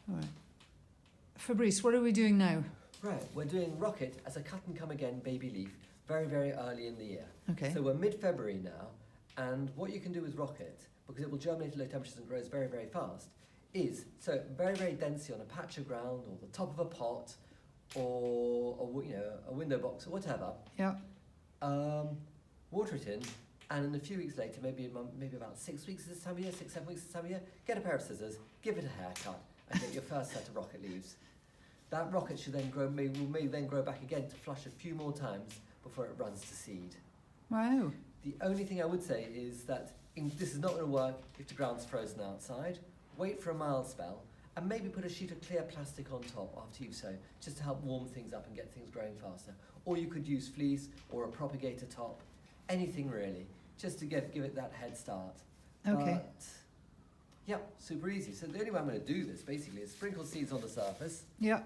All right. Fabrice, what are we doing now? Right, we're doing rocket as a cut and come again baby leaf very, very early in the year. Okay. So we're mid-February now, and what you can do with rocket, because it will germinate at low temperatures and grows very, very fast, is so very, very densely on a patch of ground or the top of a pot or a window box or whatever. Yeah. Water it in, and in a few weeks later, maybe about 6 weeks this time of year, 6, 7 weeks this time of year, get a pair of scissors, give it a haircut, and get your first set of rocket leaves. That rocket should then grow, may then grow back again to flush a few more times before it runs to seed. Wow. The only thing I would say is that this is not going to work if the ground's frozen outside. Wait for a mild spell, and maybe put a sheet of clear plastic on top after you've sown, just to help warm things up and get things growing faster. Or you could use fleece or a propagator top, anything really, just to give it that head start. Okay. But, yeah, super easy. So the only way I'm going to do this basically is sprinkle seeds on the surface, Yeah.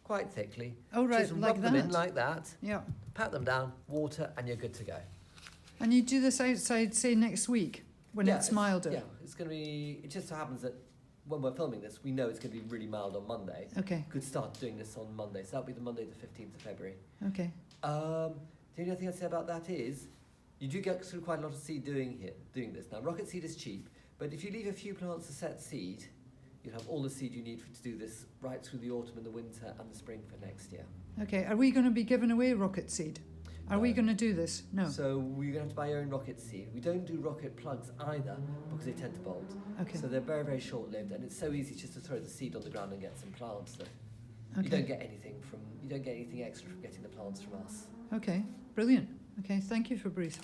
quite thickly. Oh, right, Just rub like them in that. like that, Yeah. pat them down, water, and you're good to go. And you do this outside, say, next week, when it's milder? Yeah, it's going to be, it just so happens that when we're filming this, we know it's going to be really mild on Monday. Okay. Could start doing this on Monday, so that'll be the Monday the 15th of February. Okay. The only other thing I'd say about that is, you do get through quite a lot of seed doing this. Now, rocket seed is cheap, but if you leave a few plants to set seed, you'll have all the seed you need to do this right through the autumn and the winter and the spring for next year. Okay. Are we going to be giving away rocket seed? Are we No. going to do this? No. So we're going to have to buy your own rocket seed. We don't do rocket plugs either because they tend to bolt. Okay. So they're very, very short-lived, and it's so easy just to throw the seed on the ground and get some plants. That Okay. you don't get anything extra from getting the plants from us. Okay. Brilliant. Okay. Thank you, Fabrice.